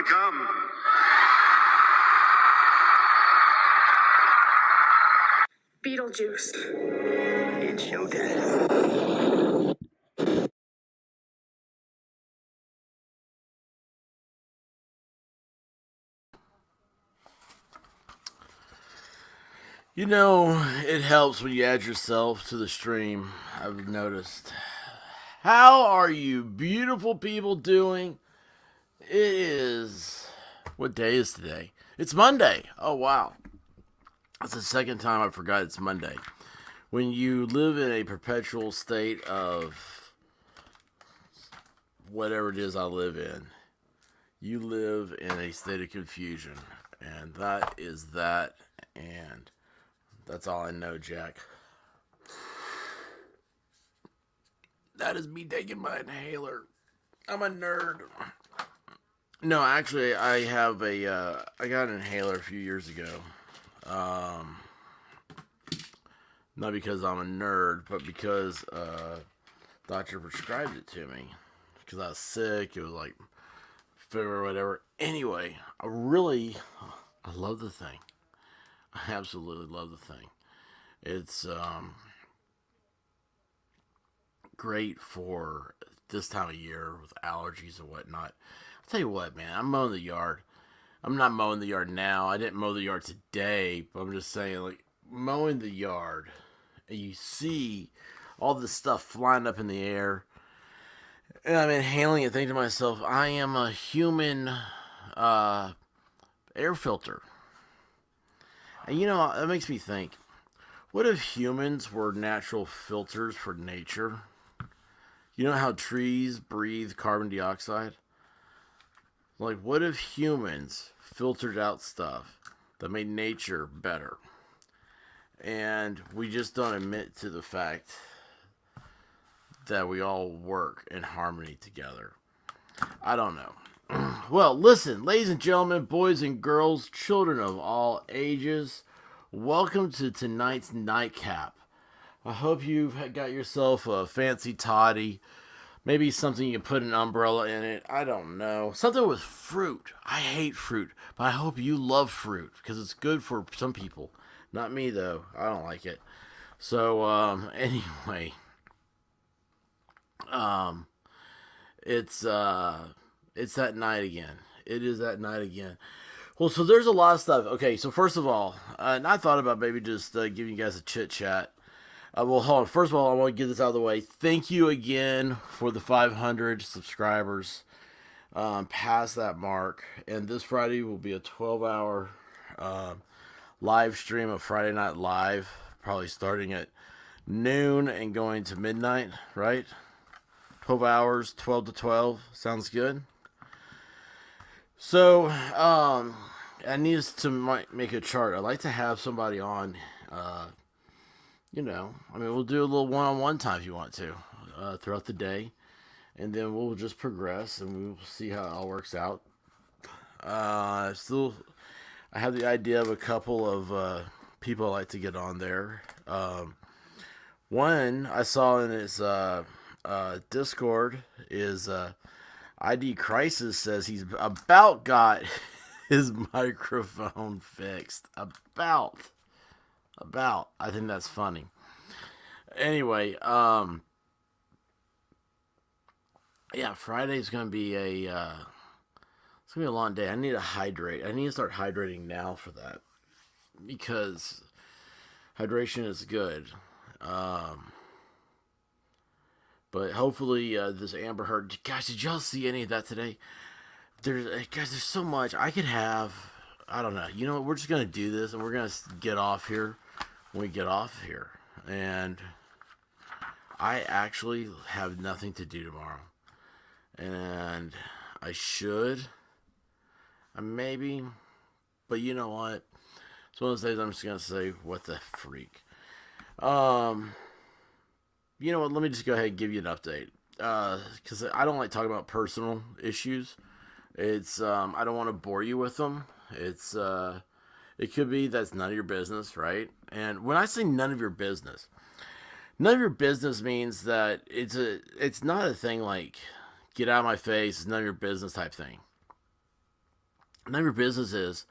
to come. Beetlejuice. It's showtime. You know, it helps when you add yourself to the stream, I've noticed. How are you beautiful people doing? It is... What day is today? It's Monday. Oh, wow. That's the second time I forgot it's Monday. When you live in a perpetual state of whatever it is I live in, you live in a state of confusion. And that is that. And that's all I know, Jack. That is me taking my inhaler. I'm a nerd. No, actually, I have I got an inhaler a few years ago. Not because I'm a nerd, but because doctor prescribed it to me. Because I was sick. It was like fever or whatever. Anyway, I love the thing. I absolutely love the thing. It's great for this time of year with allergies and whatnot. I'll tell you what, man, I'm mowing the yard. I'm not mowing the yard now. I didn't mow the yard today, but I'm just saying, like, mowing the yard, and you see all this stuff flying up in the air, and I'm inhaling it, thinking to myself, I am a human air filter. And you know, that makes me think, what if humans were natural filters for nature? You know how trees breathe carbon dioxide? Like, what if humans filtered out stuff that made nature better? And we just don't admit to the fact that we all work in harmony together. I don't know. Well, listen, ladies and gentlemen, boys and girls, children of all ages, welcome to tonight's Nightcap. I hope you've got yourself a fancy toddy. Maybe something you can put an umbrella in it. I don't know. Something with fruit. I hate fruit, but I hope you love fruit because it's good for some people. Not me, though. I don't like it. So, anyway. It's that night again. It is that night again. Well, so there's a lot of stuff. Okay, so first of all, and I thought about maybe just giving you guys a chit chat. Well, hold on. First of all, I want to get this out of the way. Thank you again for the 500 subscribers. Past that mark, and this Friday will be a 12-hour live stream of Friday Night Live, probably starting at noon and going to midnight. Right? 12 hours, 12 to 12. Sounds good. So, I need to make a chart. I'd like to have somebody on. You know, I mean, we'll do a little one-on-one time if you want to throughout the day, and then we'll just progress and we'll see how it all works out. I have the idea of a couple of people I like to get on there. One I saw in his Discord is ID Crisis says he's about got his microphone fixed. About. I think that's funny. Anyway, yeah, Friday's gonna be it's gonna be a long day. I need to hydrate. I need to start hydrating now for that because hydration is good. But hopefully, this Amber Heard. Guys, did y'all see any of that today? There's so much I could have. I don't know. You know what? We're just gonna do this, and we're gonna get off here when we get off here. And I actually have nothing to do tomorrow, and I should. Maybe, but you know what? It's one of those days I'm just gonna say, "What the freak." You know what? Let me just go ahead and give you an update, because I don't like talking about personal issues. It's I don't want to bore you with them. It could be that's none of your business, right? And when I say none of your business means that it's not a thing like get out of my face, it's none of your business type thing. None of your business is.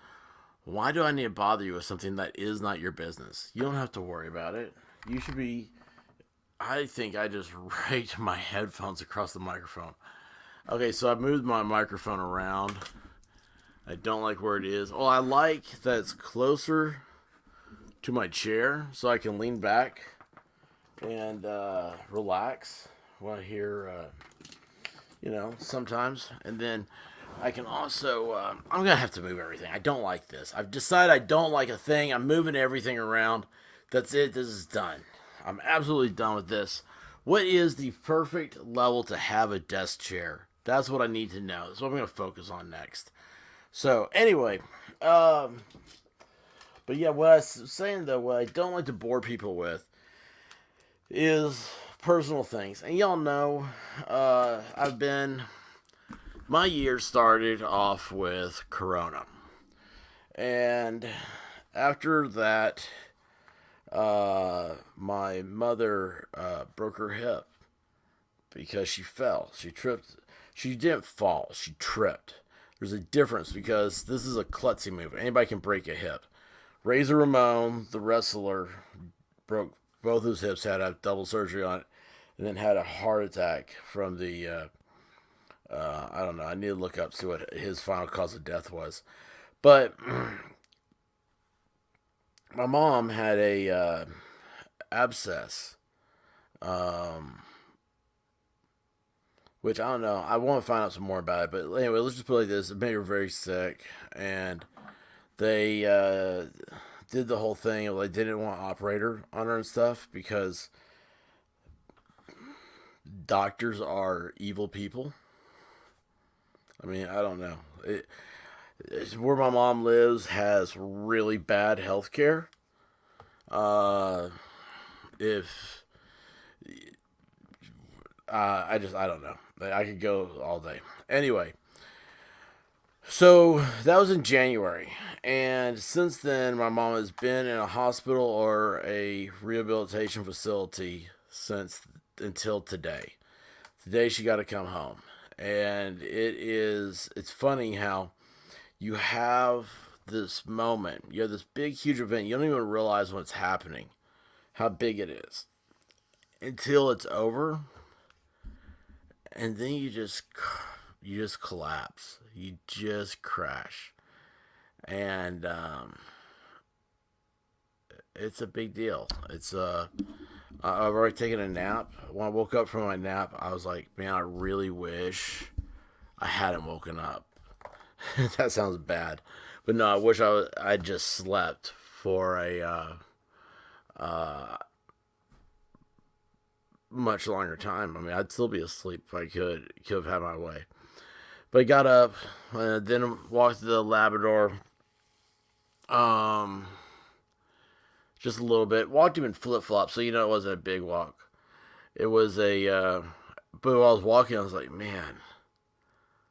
Why do I need to bother you with something that is not your business? You don't have to worry about it. You should be. I think I just raked my headphones across the microphone. Okay, so I moved my microphone around. I don't like where it is. Well, I like that it's closer to my chair so I can lean back and relax when I hear, sometimes. And then I can also, I'm going to have to move everything. I don't like this. I've decided I don't like a thing. I'm moving everything around. That's it. This is done. I'm absolutely done with this. What is the perfect level to have a desk chair? That's what I need to know. That's what I'm going to focus on next. So, anyway, but yeah, what I was saying though, what I don't like to bore people with is personal things. And y'all know, my year started off with Corona. And after that, my mother broke her hip because she fell. She tripped. She didn't fall. She tripped. There's a difference because this is a klutzy move. Anybody can break a hip. Razor Ramon, the wrestler, broke both his hips, had a double surgery on it, and then had a heart attack from the. I don't know. I need to look up see what his final cause of death was, but my mom had a abscess, um, which I don't know. I want to find out some more about it, but anyway, let's just put it like this: it made her very sick, and they did the whole thing of like they didn't want an operator on her and stuff because doctors are evil people. I mean, I don't know. Where my mom lives has really bad health care. Uh, if I don't know. I could go all day. Anyway, so that was in January, and since then, my mom has been in a hospital or a rehabilitation facility since until today. Today she got to come home, and it's funny how you have this moment, you have this big huge event, you don't even realize when it's happening, how big it is until it's over, and then you just collapse, you just crash, and it's a big deal. I've already taken a nap. When I woke up from my nap, I was like, man, I really wish I hadn't woken up. That sounds bad, but no, I wish I just slept for a uh, much longer time. I mean, I'd still be asleep if I could have had my way. But I got up, then walked to the Labrador, um, just a little bit. Walked him in flip flops, so it wasn't a big walk. It was but while I was walking, I was like, man,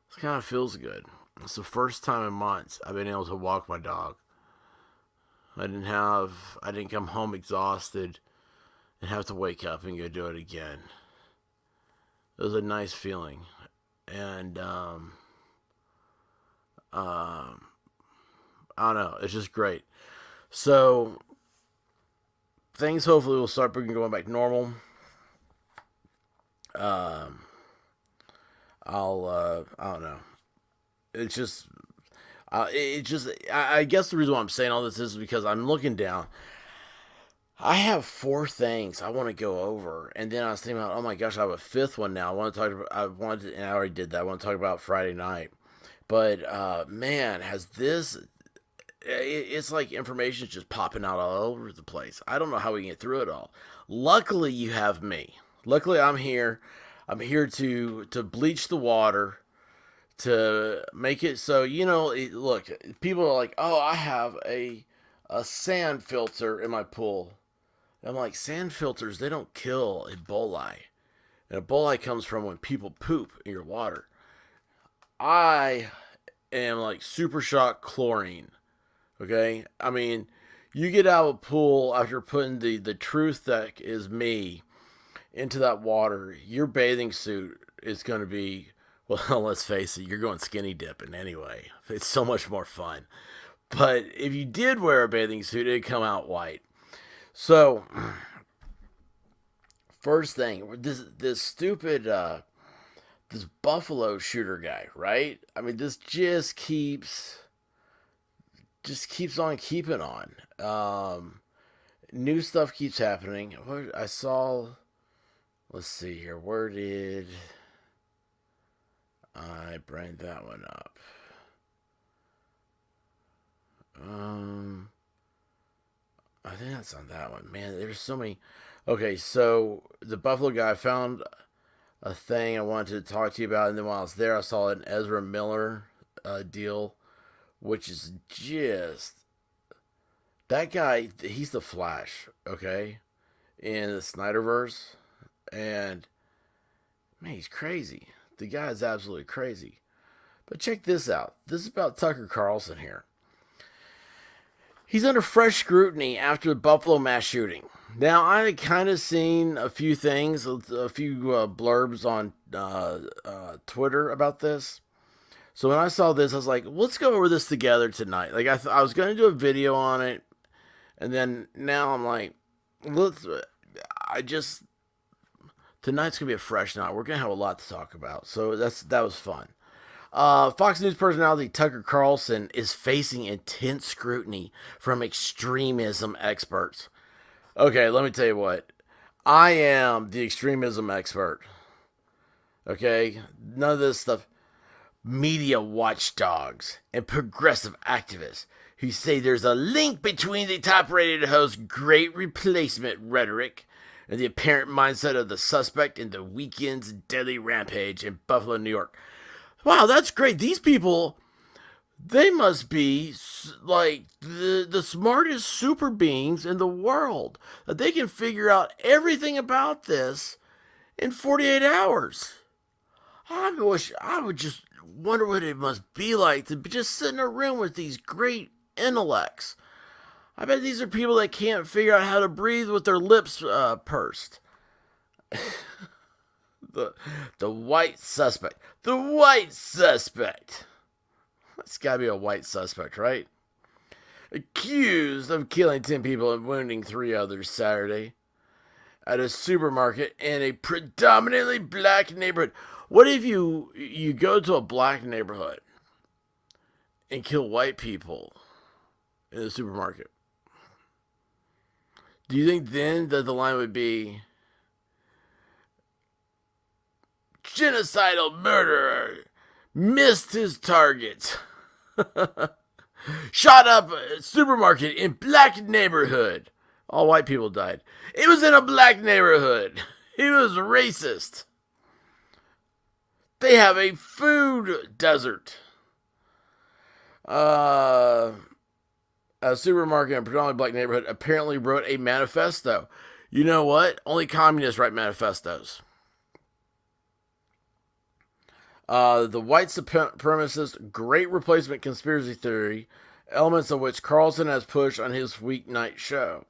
this kind of feels good. It's the first time in months I've been able to walk my dog. I didn't come home exhausted and have to wake up and go do it again. It was a nice feeling, and I don't know, it's just great. So things hopefully will start going back normal. Um, I don't know. It's just I guess the reason why I'm saying all this is because I'm looking down. I have four things I want to go over, and then I was thinking about, oh my gosh, I have a fifth one now. I want to talk about. And I already did that. I want to talk about Friday night, but man, has this? It's like information is just popping out all over the place. I don't know how we can get through it all. Luckily, you have me. Luckily, I'm here. I'm here to bleach the water, to make it so look, people are like, oh, I have a sand filter in my pool. I'm like, sand filters, they don't kill Ebola. And Ebola comes from when people poop in your water. I am like super shock chlorine. Okay? I mean, you get out of a pool after putting the truth that is me into that water, your bathing suit is going to be Well, let's face it, you're going skinny dipping anyway. It's so much more fun. But if you did wear a bathing suit, it'd come out white. So, first thing, this stupid this buffalo shooter guy, right? I mean, this just keeps on keeping on. New stuff keeps happening. I saw. Let's see here. Where did I bring that one up? Um, I think that's on that one. Man, there's so many. Okay, so the Buffalo guy found a thing I wanted to talk to you about, and then while I was there, I saw an Ezra Miller deal, which is just that guy. He's the Flash, okay, in the Snyderverse, and man, he's crazy. The guy is absolutely crazy. But check this out. This is about Tucker Carlson here. He's under fresh scrutiny after the Buffalo mass shooting. Now, I had kind of seen a few things, a few blurbs on Twitter about this. So when I saw this, I was like, let's go over this together tonight. Like, I was going to do a video on it. And then now I'm like, tonight's going to be a fresh night. We're going to have a lot to talk about. So that was fun. Fox News personality Tucker Carlson is facing intense scrutiny from extremism experts. Okay, let me tell you what. I am the extremism expert. Okay? None of this stuff. Media watchdogs and progressive activists who say there's a link between the top rated host's great replacement rhetoric and the apparent mindset of the suspect in the weekend's deadly rampage in Buffalo, New York. Wow, that's great. These people, they must be like the smartest super beings in the world. That they can figure out everything about this in 48 hours. I would just wonder what it must be like to just sit in a room with these great intellects. I bet these are people that can't figure out how to breathe with their lips pursed. The white suspect. The white suspect. That's gotta be a white suspect, right? Accused of killing 10 people and wounding 3 others Saturday at a supermarket in a predominantly black neighborhood. What if you go to a black neighborhood and kill white people in the supermarket? Do you think then that the line would be genocidal murderer missed his target? Shot up a supermarket in black neighborhood. All white people died. It was in a black neighborhood. He was racist. They have a food desert. A supermarket in a predominantly black neighborhood apparently wrote a manifesto. You know what? Only communists write manifestos. The white supremacist great replacement conspiracy theory, elements of which Carlson has pushed on his weeknight show.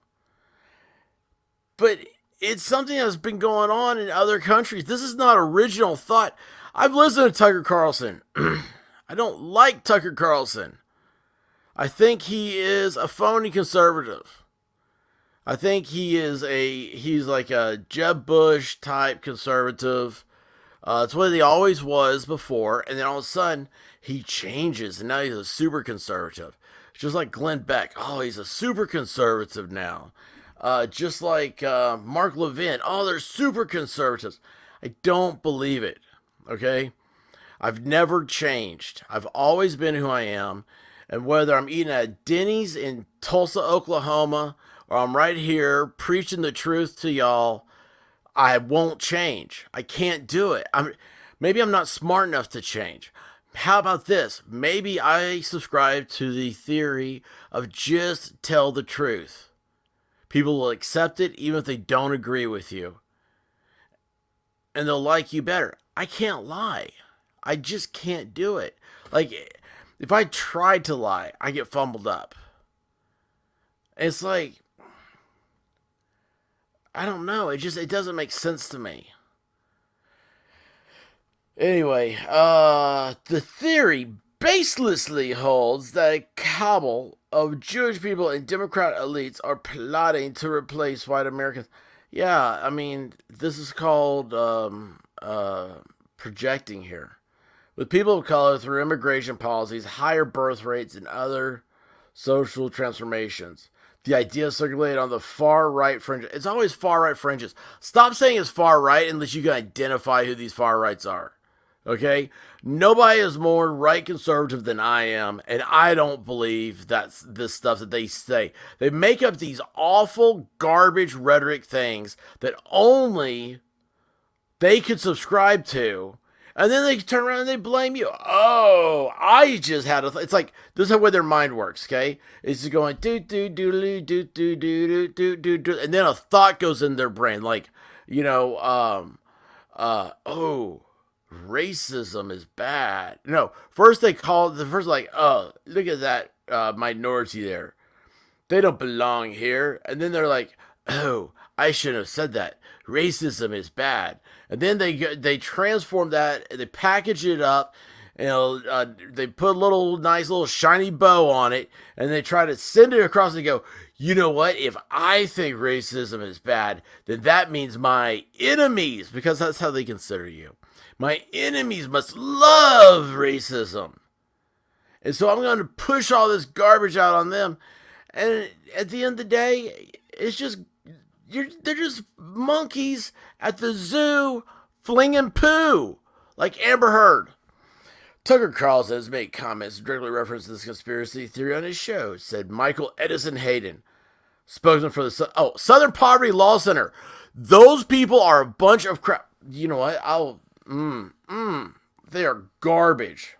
But it's something that's been going on in other countries. This is not original thought. I've listened to Tucker Carlson. I don't like Tucker Carlson. I think he is a phony conservative. I think he's like a Jeb Bush type conservative. It's what he always was before, and then all of a sudden he changes, and now he's a super conservative. Just like Glenn Beck. Oh, he's a super conservative now. Just like Mark Levin. Oh, they're super conservatives. I don't believe it. Okay? I've never changed. I've always been who I am. And whether I'm eating at Denny's in Tulsa, Oklahoma, or I'm right here preaching the truth to y'all, I won't change. I can't do it. Maybe I'm not smart enough to change. How about this? Maybe I subscribe to the theory of just tell the truth. People will accept it even if they don't agree with you. And they'll like you better. I can't lie. I just can't do it. Like, if I try to lie, I get fumbled up. It's like, I don't know. It doesn't make sense to me. Anyway, the theory baselessly holds that a cabal of Jewish people and Democrat elites are plotting to replace white Americans. Yeah, I mean, this is called projecting here. With people of color through immigration policies, higher birth rates, and other social transformations. The idea circulated on the far right fringe. It's always far right fringes. Stop saying it's far right unless you can identify who these far rights are. Okay? Nobody is more right conservative than I am, and I don't believe that's this stuff that they say. They make up these awful garbage rhetoric things that only they could subscribe to, and then they turn around and they blame you. Oh, I just had a. It's like this is how their mind works. Okay, it's just going do do do do do do do do do do, and then a thought goes in their brain, like oh, racism is bad. No, first they call the first like, oh, look at that minority there. They don't belong here. And then they're like, oh, I shouldn't have said that. Racism is bad. And then they transform that, they package it up, they put a little nice little shiny bow on it, and they try to send it across and go, you know what? If I think racism is bad, then that means my enemies, because that's how they consider you, my enemies must love racism. And so I'm going to push all this garbage out on them. And at the end of the day, it's just they're just monkeys at the zoo flinging poo like Amber Heard. Tucker Carlson has made comments directly referencing this conspiracy theory on his show, said Michael Edison Hayden, spokesman for the Southern Poverty Law Center. Those people are a bunch of crap. You know what? They are garbage.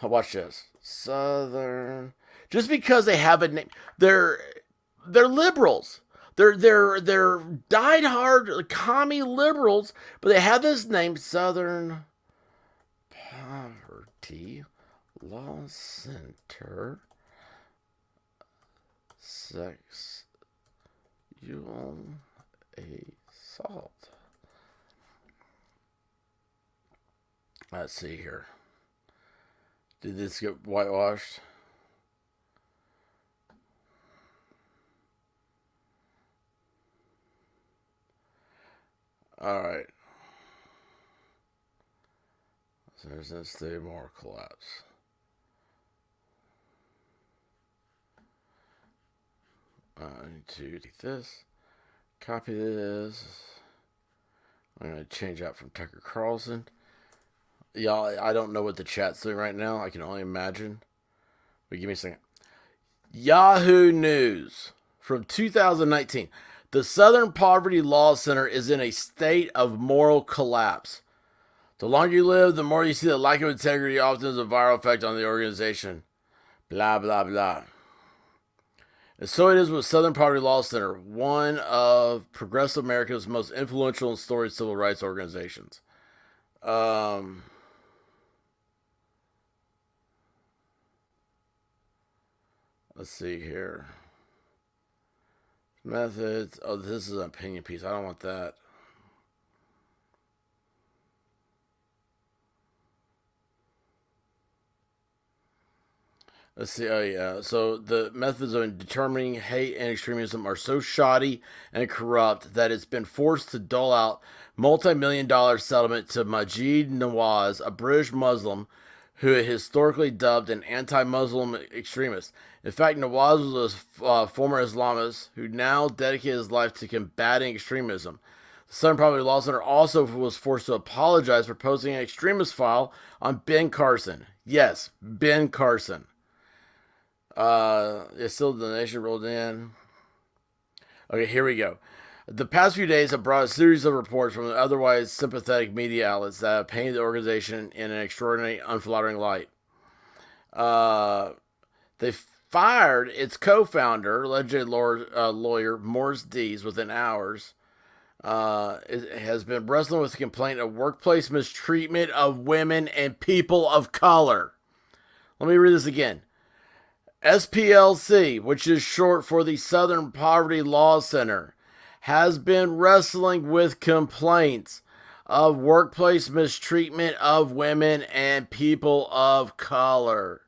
Watch this. Southern. Just because they have a name, they're liberals. They're diehard commie liberals, but they have this name, Southern Poverty Law Center. Sexual assault. Let's see here. Did this get whitewashed? Alright. So there's this state moral collapse. I need to take this. Copy this. I'm going to change out from Tucker Carlson. Y'all, I don't know what the chat's doing right now. I can only imagine. But give me a second. Yahoo News from 2019. The Southern Poverty Law Center is in a state of moral collapse. The longer you live, the more you see that lack of integrity often has a viral effect on the organization. Blah, blah, blah. And so it is with Southern Poverty Law Center, one of progressive America's most influential and storied civil rights organizations. Let's see here. Methods. Oh, this is an opinion piece. I don't want that. Let's see. Oh, yeah. So the methods of determining hate and extremism are so shoddy and corrupt that it's been forced to dole out multi-million-dollar settlement to Majid Nawaz, a British Muslim who is historically dubbed an anti-Muslim extremist. In fact, Nawaz was a former Islamist who now dedicated his life to combating extremism. The Southern Poverty Law Center also was forced to apologize for posting an extremist file on Ben Carson. Yes, Ben Carson. It's still the nation rolled in. Okay, here we go. The past few days have brought a series of reports from otherwise sympathetic media outlets that have painted the organization in an extraordinary, unflattering light. They fired its co-founder, legendary lawyer Morris Dees, within hours. It has been wrestling with the complaint of workplace mistreatment of women and people of color. Let me read this again. SPLC, which is short for the Southern Poverty Law Center, has been wrestling with complaints of workplace mistreatment of women and people of color.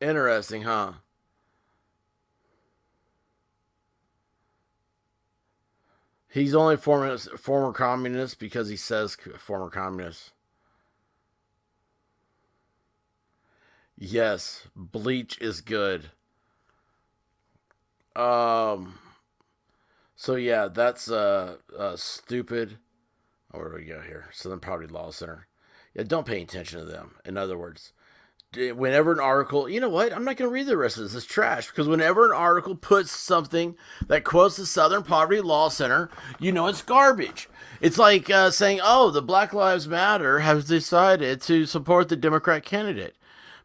Interesting, huh? He's only former communist because he says former communist. Yes, bleach is good. Um. So yeah, that's stupid. Oh, where do we go here? Southern Poverty Law Center. Yeah, don't pay attention to them. In other words, whenever an article, you know what? I'm not going to read the rest of this. It's trash because whenever an article puts something that quotes the Southern Poverty Law Center, you know it's garbage. It's like saying, "Oh, the Black Lives Matter has decided to support the Democrat candidate."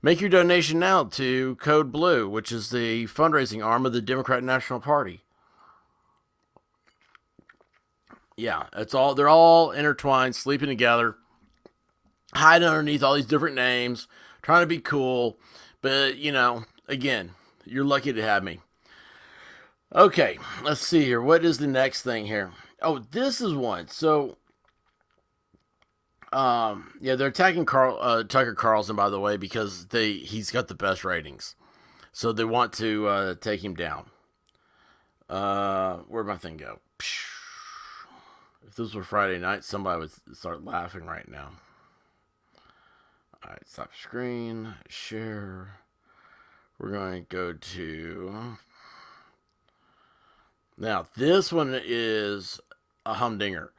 Make your donation now to Code Blue, which is the fundraising arm of the Democrat National Party. Yeah, it's all they're all intertwined, sleeping together, hiding underneath all these different names, trying to be cool. But, again, you're lucky to have me. Okay, let's see here. What is the next thing here? Oh, this is one. So, yeah, they're attacking Tucker Carlson, by the way, because he's got the best ratings. So they want to take him down. Where'd my thing go? If this were Friday night, somebody would start laughing right now. Alright, stop screen, share. We're going to go to... Now, this one is a humdinger.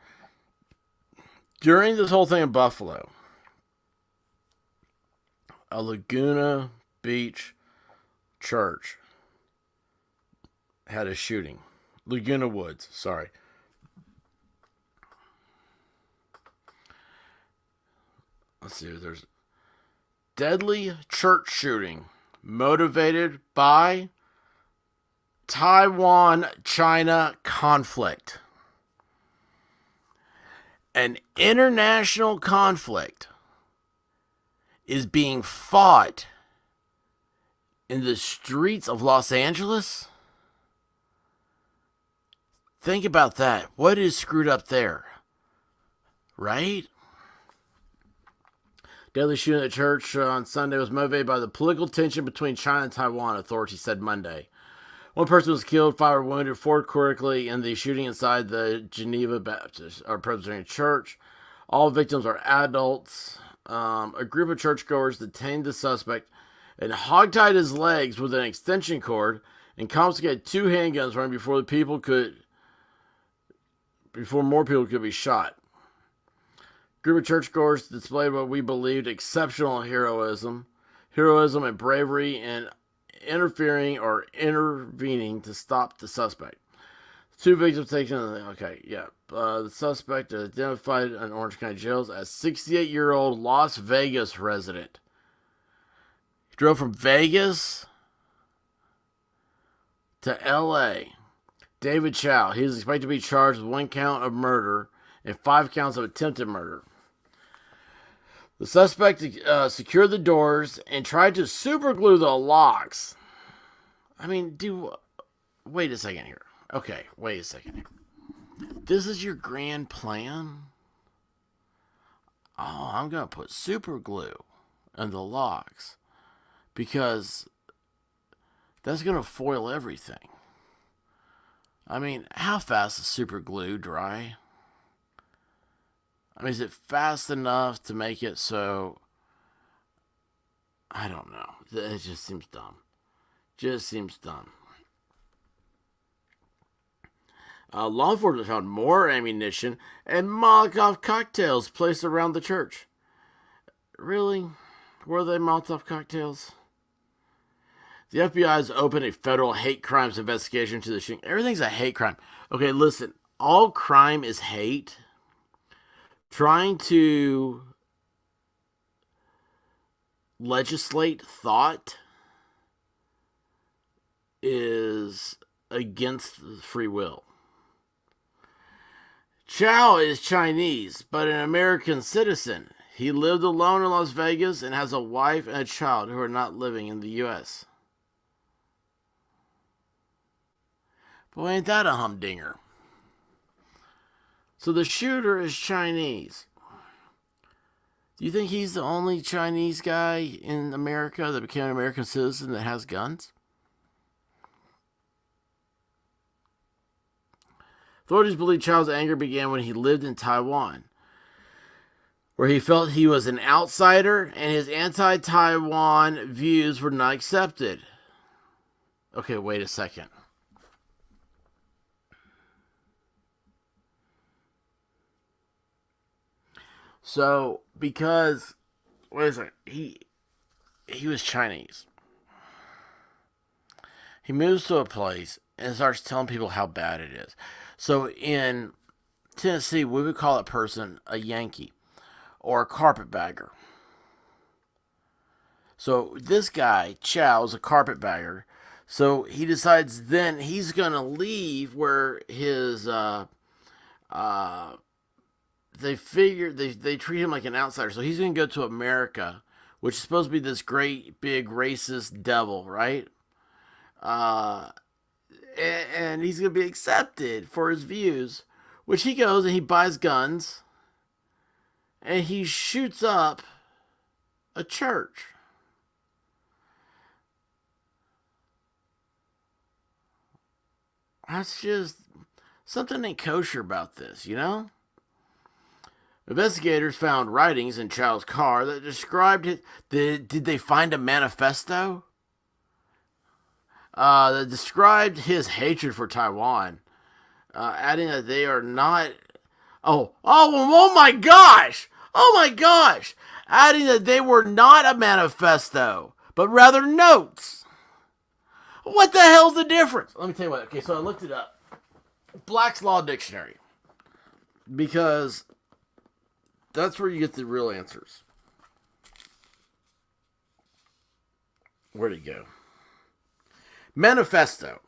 During this whole thing in Buffalo, a Laguna Beach church had a shooting. Laguna Woods, sorry. Let's see, there's deadly church shooting motivated by Taiwan-China conflict. An international conflict is being fought in the streets of Los Angeles. Think about that. What is screwed up there? Right? Deadly shooting at church on Sunday was motivated by the political tension between China and Taiwan, authorities said Monday. One person was killed, 5 were wounded, 4 critically in the shooting inside the Geneva Baptist or Presbyterian Church. All victims are adults. A group of churchgoers detained the suspect and hogtied his legs with an extension cord and confiscated 2 handguns from him before more people could be shot. A group of churchgoers displayed what we believed exceptional heroism and bravery in intervening to stop the suspect. 2 victims taken. The suspect identified in Orange County jails as 68-year-old Las Vegas resident. He drove from Vegas to L.A. David Chow. He is expected to be charged with 1 count of murder and 5 counts of attempted murder. The suspect secured the doors and tried to superglue the locks. I mean, wait a second here. Okay, wait a second here. This is your grand plan? Oh, I'm going to put super glue in the locks because that's going to foil everything. I mean, how fast is super glue dry? I mean, is it fast enough to make it so... I don't know. It just seems dumb. Law enforcement found more ammunition and Molotov cocktails placed around the church. Really? Were they Molotov cocktails? The FBI has opened a federal hate crimes investigation into the shooting. Everything's a hate crime. Okay, listen. All crime is hate. Trying to legislate thought is against free will. Chow is Chinese, but an American citizen. He lived alone in Las Vegas and has a wife and a child who are not living in the U.S. Boy, ain't that a humdinger. So the shooter is Chinese. Do you think he's the only Chinese guy in America that became an American citizen that has guns? Authorities believe Chow's anger began when he lived in Taiwan, where he felt he was an outsider and his anti-Taiwan views were not accepted. Okay, wait a second. So, because, wait a second, he was Chinese. He moves to a place and starts telling people how bad it is. So in Tennessee, we would call that person a Yankee or a carpetbagger. So this guy, Chow, is a carpetbagger. So he decides then he's going to leave where his they figure they treat him like an outsider. So he's going to go to America, which is supposed to be this great big racist devil, right? Uh, and he's going to be accepted for his views, which he goes and he buys guns and he shoots up a church. That's just something ain't kosher about this, you know? Investigators found writings in Chow's car that described it. Did they find a manifesto? That described his hatred for Taiwan, adding that they are not. Oh my gosh! Oh my gosh! Adding that they were not a manifesto, but rather notes. What the hell's the difference? Let me tell you what. Okay, so I looked it up. Black's Law Dictionary. Because that's where you get the real answers. Where'd it go? Manifesto.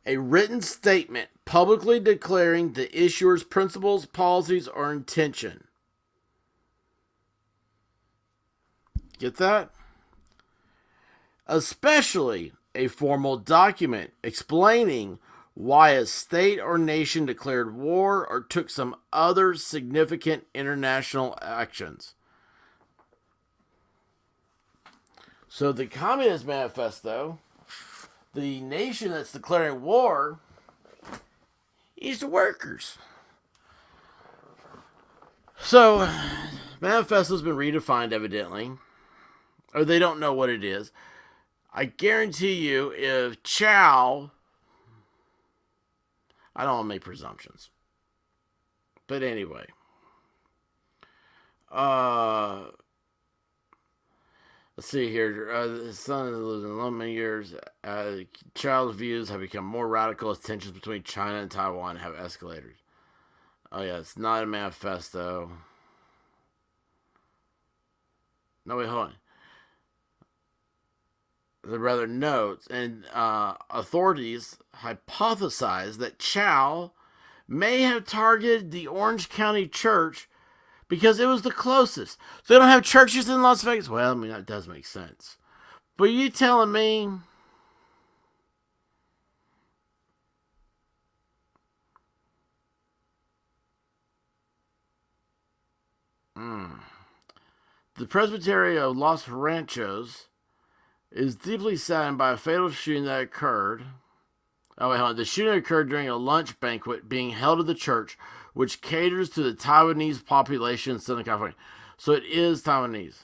A written statement publicly declaring the issuer's principles, policies, or intention. Get that? Especially a formal document explaining why a state or nation declared war or took some other significant international actions. So the Communist Manifesto, the nation that's declaring war is the workers. So, manifesto's been redefined evidently, or they don't know what it is. I guarantee you, if Chow, I don't want to make presumptions, but anyway, let's see here. His son has lived in many years. Chow's views have become more radical as tensions between China and Taiwan have escalated. Oh yeah, it's not a manifesto. No, wait, hold on. The rather notes, and authorities hypothesize that Chow may have targeted the Orange County Church because it was the closest. So they don't have churches in Las Vegas? Well, I mean, that does make sense. But you telling me the Presbytery of Los Ranchos is deeply saddened by a fatal shooting that occurred. Oh, wait, hold on. The shooting occurred during a lunch banquet being held at the church, which caters to the Taiwanese population in Southern California. So it is Taiwanese.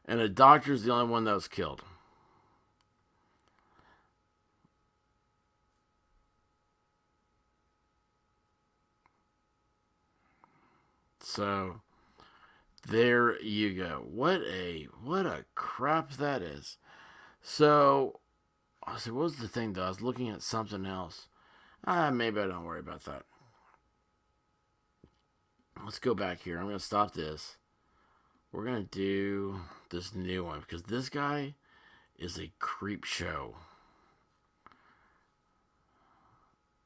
And a doctor is the only one that was killed. So there you go. What a crap that is. So I said, what was the thing though? I was looking at something else. Maybe I don't worry about that. Let's go back here. I'm gonna stop this. We're gonna do this new one because this guy is a creep show.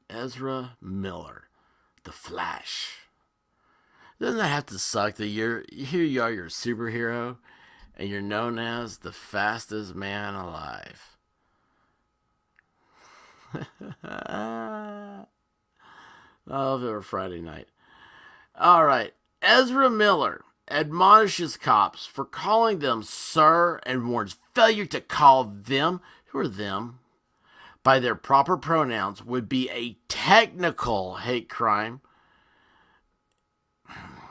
Ezra Miller, The Flash. Doesn't that have to suck that here you are, you're a superhero, and you're known as the fastest man alive? Oh, if it were Friday night. All right. Ezra Miller admonishes cops for calling them sir and warns failure to call them, who are them, by their proper pronouns would be a technical hate crime.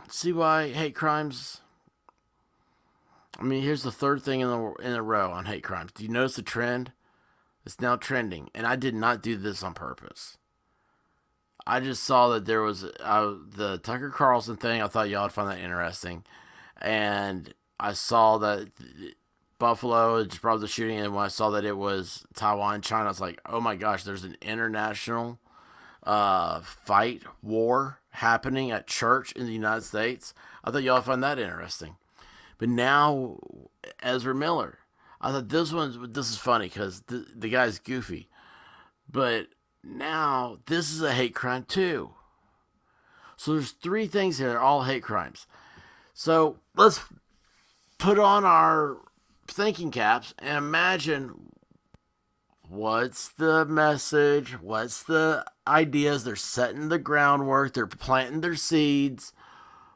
See why hate crimes? I mean, here's the third thing in a row on hate crimes. Do you notice the trend? It's now trending, and I did not do this on purpose. I just saw that there was the Tucker Carlson thing. I thought y'all would find that interesting, and I saw that Buffalo just brought the shooting, and when I saw that it was Taiwan, China, I was like, oh my gosh, there's an international war happening at church in the United States. I thought y'all would find that interesting. But now, Ezra Miller, I thought this is funny because the guy's goofy, but now this is a hate crime too. So there's three things here, all hate crimes. So let's put on our thinking caps and imagine what's the message, what's the ideas. They're setting the groundwork, they're planting their seeds.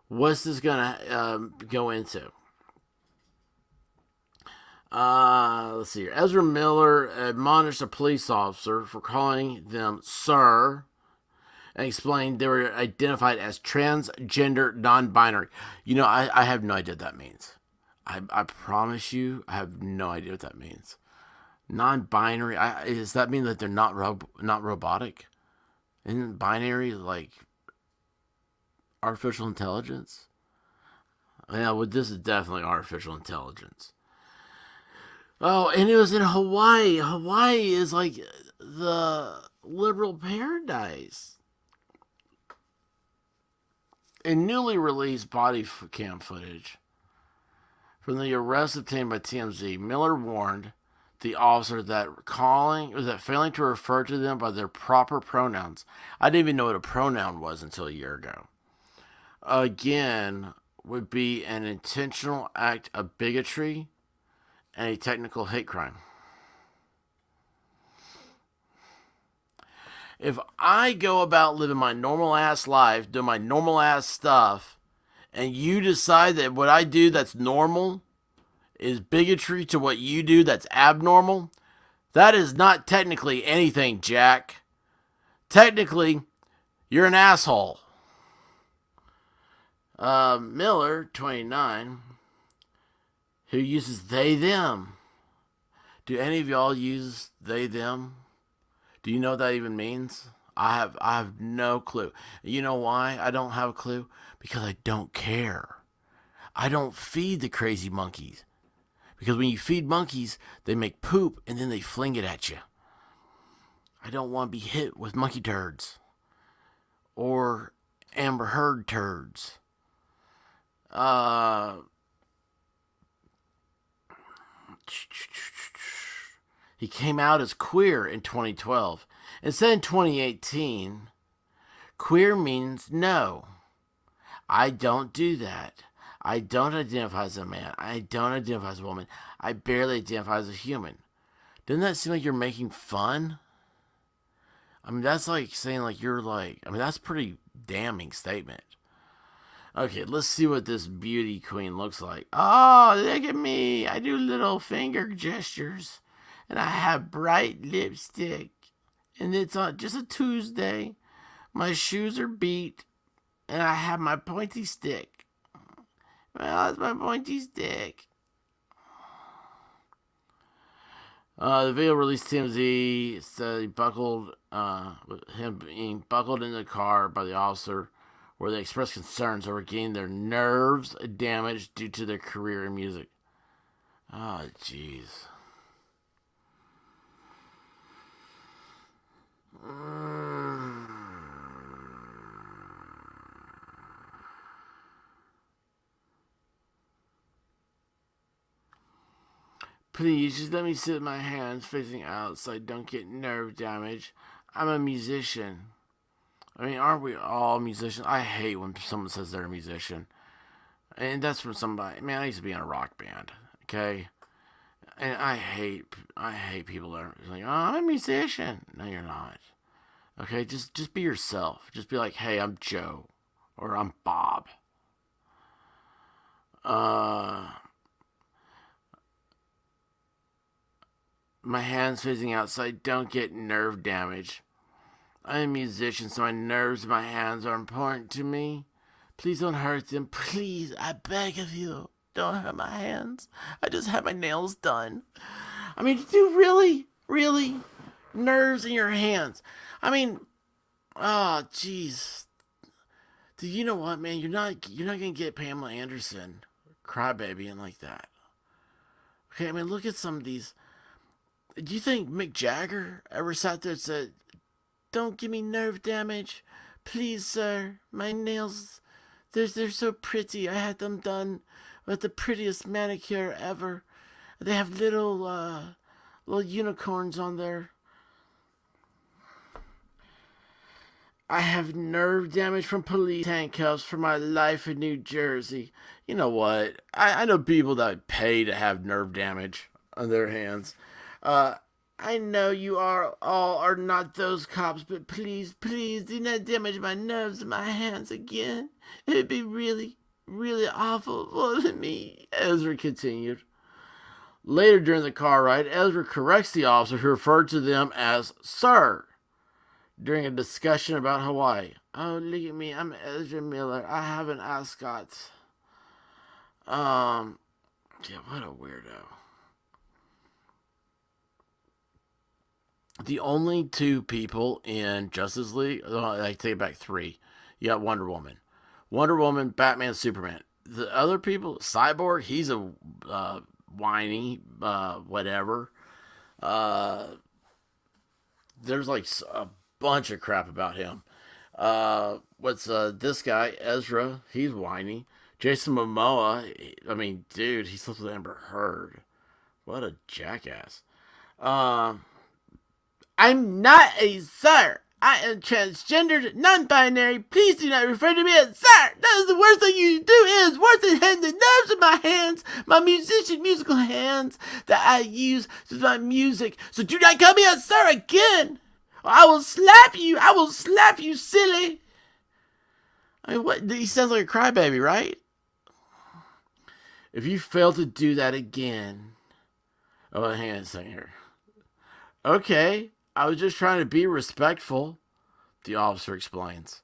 What's this gonna go into? Let's see here. Ezra Miller admonished a police officer for calling them sir and explained they were identified as transgender non-binary. You know, I have no idea what that means. I promise you, I have no idea what that means. Non-binary, does that mean that they're not robotic? Isn't binary like artificial intelligence? Yeah, well, this is definitely artificial intelligence. Oh, and it was in Hawaii. Hawaii is like the liberal paradise. In newly released body cam footage from the arrest obtained by TMZ, Miller warned the officer that failing to refer to them by their proper pronouns. I didn't even know what a pronoun was until a year ago. Again, would be an intentional act of bigotry and a technical hate crime. If I go about living my normal ass life, doing my normal ass stuff, and you decide that what I do that's normal is bigotry to what you do that's abnormal, that is not technically anything, Jack. Technically, you're an asshole. Miller, 29, who uses they, them. Do any of y'all use they, them? Do you know what that even means? I have no clue. You know why I don't have a clue? Because I don't care. I don't feed the crazy monkeys. Because when you feed monkeys, they make poop and then they fling it at you. I don't want to be hit with monkey turds. Or Amber Heard turds. He came out as queer in 2012. Instead, in 2018, queer means no. I don't do that. I don't identify as a man. I don't identify as a woman. I barely identify as a human. Doesn't that seem like you're making fun? I mean, that's like saying like you're like, I mean, that's a pretty damning statement. Okay, let's see what this beauty queen looks like. Oh, look at me. I do little finger gestures. And I have bright lipstick. And it's on just a Tuesday. My shoes are beat. And I have my pointy stick. Well, that's my pointy stick. The video released TMZ said he buckled, him being buckled in the car by the officer, where they expressed concerns over getting their nerves damaged due to their career in music. Oh, jeez. Please, just let me sit with my hands facing out so I don't get nerve damage. I'm a musician. I mean, aren't we all musicians? I hate when someone says they're a musician. And that's from somebody. Man, I used to be in a rock band. Okay? And I hate people that are like, oh, I'm a musician. No, you're not. Okay, just be yourself. Just be like, hey, I'm Joe, or I'm Bob. Uh, my hands facing outside. Don't get nerve damage. I'm a musician, so my nerves and my hands are important to me. Please don't hurt them. Please, I beg of you. Don't hurt my hands. I just had my nails done. I mean, do really nerves in your hands. I mean, oh, jeez. Do you know what, man? You're not gonna get Pamela Anderson crybabying like that. Okay, I mean, look at some of these. Do you think Mick Jagger ever sat there and said, "Don't give me nerve damage, please, sir. My nails, they're so pretty. I had them done with the prettiest manicure ever. They have little unicorns on there. I have nerve damage from police handcuffs for my life in New Jersey." You know what? I know people that pay to have nerve damage on their hands. Uh, I know you all are not those cops, but please do not damage my nerves and my hands again. It'd be really awful for me. Ezra continued. Later during the car ride, Ezra corrects the officer who referred to them as Sir during a discussion about Hawaii. Oh, look at me. I'm Ezra Miller. I have an ascot. Yeah, what a weirdo. The only two people in Justice League, I take it back, three. You got Wonder Woman. Wonder Woman, Batman, Superman. The other people, Cyborg, he's a whiny, whatever. There's like a bunch of crap about him. What's this guy, Ezra? He's whiny. Jason Momoa, I mean, dude, he slept with Amber Heard. What a jackass. I'm not a sir. I am transgendered, non-binary. Please do not refer to me as sir. That is the worst thing you do. It is worse than having the nerves in my hands, my musical hands that I use to my music. So do not call me a sir again. Or I will slap you. I will slap you, silly. I mean, what? He sounds like a crybaby, right? If you fail to do that again. Oh, hang on a second here. Okay, I was just trying to be respectful, the officer explains.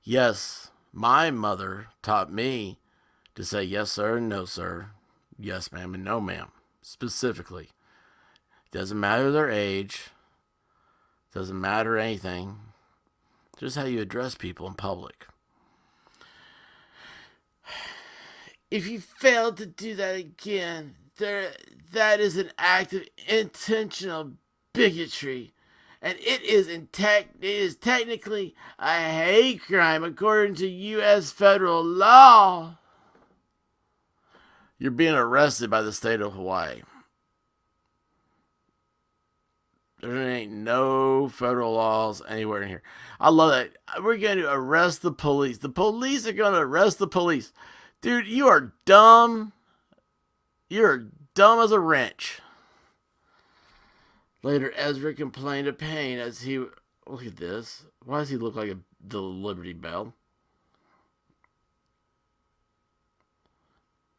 Yes, my mother taught me to say yes, sir, and no, sir. Yes, ma'am, and no, ma'am. Specifically. Doesn't matter their age. Doesn't matter anything. Just how you address people in public. If you fail to do that again, that is an act of intentional bigotry, and it is technically a hate crime according to U.S. federal law. You're being arrested by the state of Hawaii. There ain't no federal laws anywhere in here. I love that. We're going to arrest the police. The police are going to arrest the police. Dude, you are dumb. You're dumb as a wrench. Later, Ezra complained of pain as he... Look at this. Why does he look like the Liberty Bell?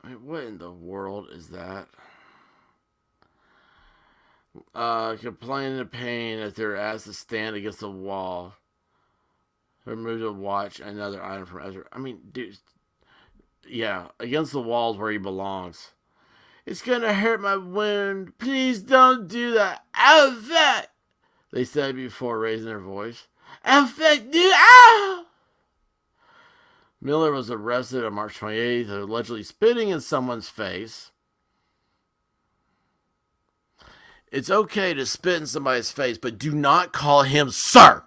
I mean, what in the world is that? Complaining of pain as they're asked to stand against the wall. Remove the watch, another item from Ezra. I mean, dude... Yeah, against the walls where he belongs. It's gonna hurt my wound. Please don't do that. Affect, they said before raising their voice. Affect, dude. Ow! Miller was arrested on March 28th, allegedly spitting in someone's face. It's okay to spit in somebody's face, but do not call him sir.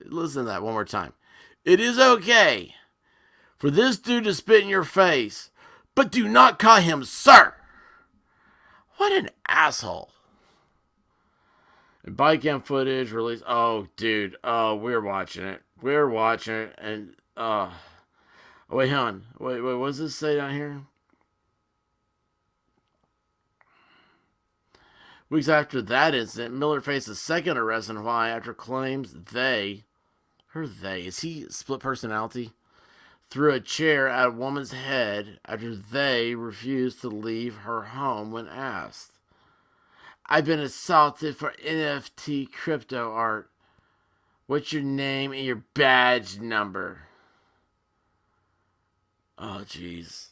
Listen to that one more time. It is okay for this dude to spit in your face, but do not call him sir. What an asshole. Bike cam footage released. Oh, dude. Oh, we're watching it. We're watching it. And, oh, wait, hang on. Wait, what does this say down here? Weeks after that incident, Miller faced a second arrest in Hawaii after claims is he split personality? Threw a chair at a woman's head after they refused to leave her home when asked. I've been assaulted for NFT crypto art. What's your name and your badge number? Oh, jeez.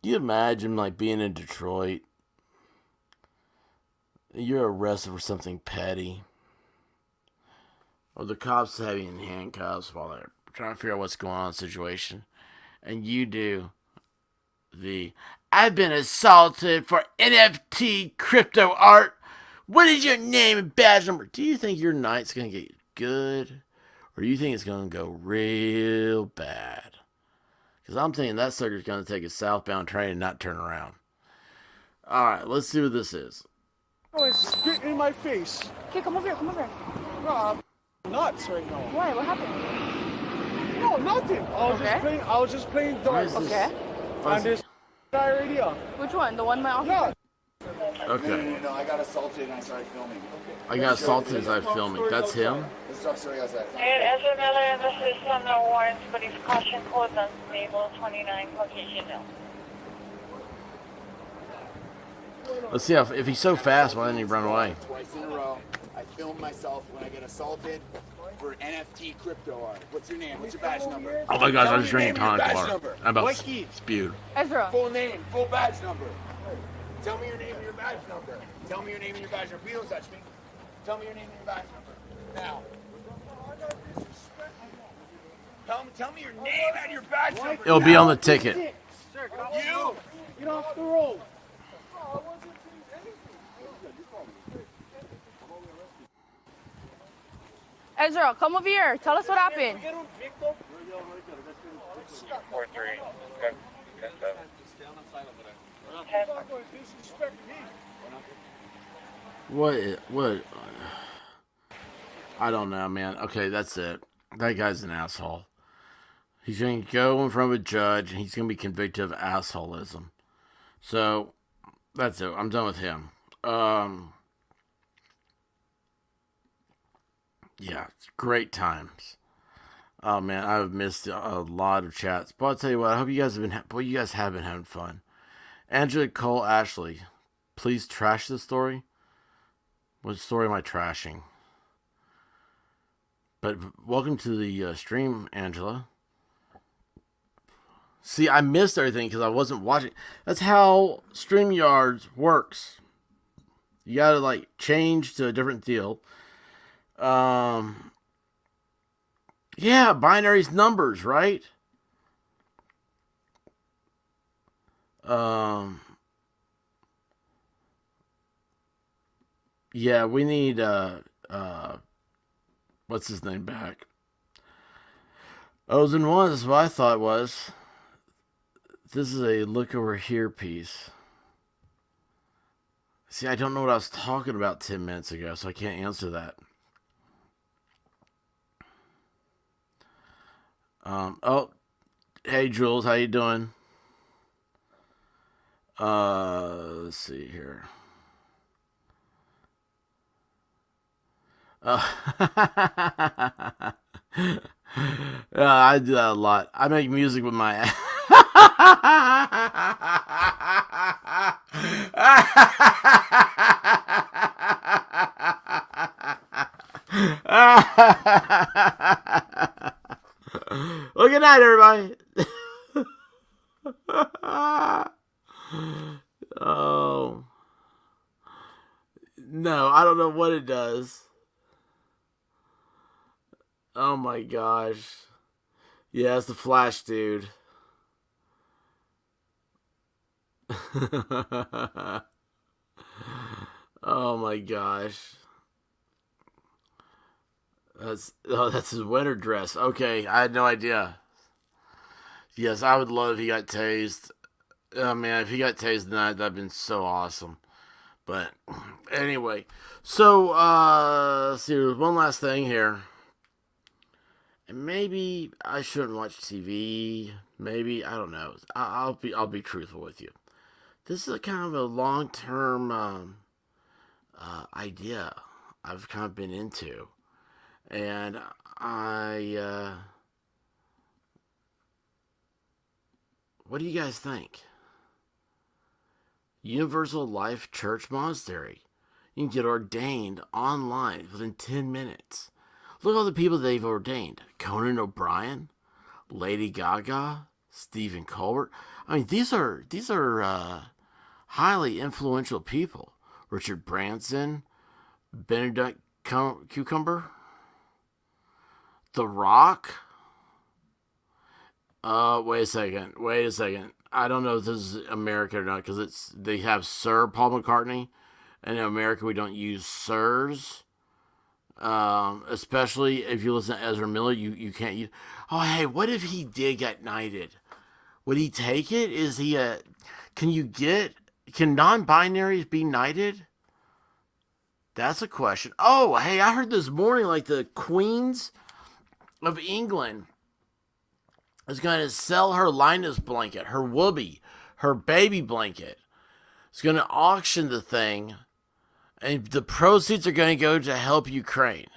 Can you imagine, like, being in Detroit? You're arrested for something petty. Or the cops have you in handcuffs while they're trying to figure out what's going on in the situation. And you do I've been assaulted for NFT crypto art. What is your name and badge number? Do you think your night's going to get good? Or do you think it's going to go real bad? Because I'm thinking that sucker's going to take a southbound train and not turn around. Alright, let's see what this is. Oh, it's spitting in my face. Okay, come over here, come over here. No, I'm nuts right now. Why? What happened? No, nothing. I was just playing darts. Okay. On this idea. Which one? The one my office? Yeah. Okay. No, I got assaulted and I started filming. I got assaulted as I'm filming. That's him? This is story outside. Ezra Miller, this is on the warrants, but he's caution code on Naval 29, Caucasian Hill. Let's see if he's so fast, why didn't he run away? Twice in a row, I filmed myself when I get assaulted for NFT crypto art. What's your name? What's your badge number? Oh my gosh, Tell I me just your drank a name and your tonic badge water. number. I'm about Mikey, spewed. Ezra. full name, full badge number. Tell me your name and your badge number. Tell me your name and your badge number. Please don't touch me. Tell me your name and your badge number. Now. Tell me your name and your badge number. It'll be on the ticket. You. Get off the road. Ezra, come over here. Tell us what happened. 4-3. What? I don't know, man. Okay, that's it. That guy's an asshole. He's going to go in front of a judge, and he's going to be convicted of assholism. So, that's it. I'm done with him. Yeah, it's great times. Oh man, I've missed a lot of chats. But I'll tell you what, I hope you guys have been. You guys have been having fun. Angela Cole Ashley, please trash the story. What story am I trashing? But welcome to the stream, Angela. See, I missed everything because I wasn't watching. That's how StreamYard works. You gotta like change to a different deal. Yeah, binary's numbers, right? Yeah, we need what's his name back? O's and ones is what I thought it was. This is a look over here piece. See, I don't know what I was talking about 10 minutes ago, so I can't answer that. Oh, hey Jules, how you doing? Let's see here. I do that a lot. I make music with my well, good night, everybody. Oh. No, I don't know what it does. Oh my gosh. Yeah, it's the Flash dude. Oh my gosh. That's his winter dress. Okay, I had no idea. Yes, I would love if he got tased. Oh man, if he got tased tonight, that'd been so awesome. But anyway, so let's see, there's one last thing here. And maybe I shouldn't watch TV. Maybe I don't know. I'll be truthful with you. This is a kind of a long-term idea I've kind of been into, and what do you guys think? Universal Life Church Monastery. You can get ordained online within 10 minutes. Look at all the people they've ordained. Conan O'Brien, Lady Gaga, Stephen Colbert. I mean, these are highly influential people. Richard Branson, Benedict Cucumber, The Rock. Wait a second. I don't know if this is America or not, because they have Sir Paul McCartney, and in America we don't use sirs. Especially if you listen to Ezra Miller, you can't use. Oh, hey, what if he did get knighted? Would he take it? Is he a? Can non-binaries be knighted? That's a question. Oh, hey, I heard this morning, like, the Queens of England is going to sell her Linus blanket, her whoopee, her baby blanket. It's going to auction the thing, and the proceeds are going to go to help Ukraine.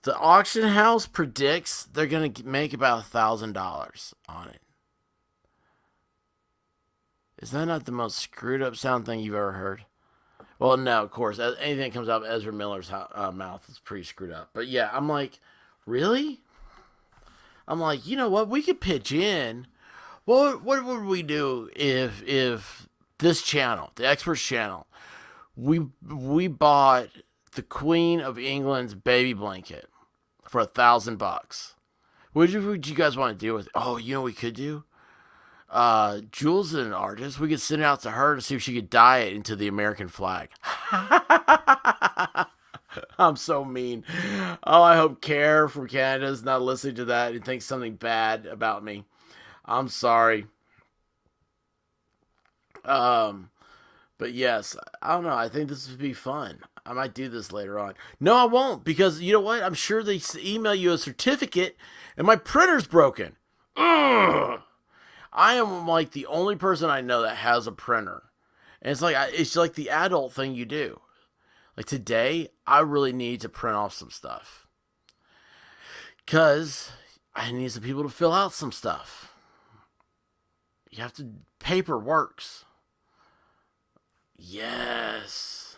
The auction house predicts they're going to make about $1,000 on it. Is that not the most screwed up sound thing you've ever heard? Well, no, of course. Anything that comes out of Ezra Miller's mouth is pretty screwed up. But yeah, I'm like, really? I'm like, you know what? We could pitch in. What would we do if this channel, the Experts channel, we bought the Queen of England's baby blanket for $1,000? What would you guys want to do with it? Oh, you know what we could do? Jules is an artist. We could send it out to her to see if she could dye it into the American flag. I'm so mean. Oh, I hope Care from Canada is not listening to that and thinks something bad about me. I'm sorry. But yes, I don't know. I think this would be fun. I might do this later on. No, I won't, because you know what? I'm sure they email you a certificate and my printer's broken. Ugh. I am like the only person I know that has a printer. And it's like the adult thing you do. Like today, I really need to print off some stuff. Because I need some people to fill out some stuff. You have to, paper works. Yes.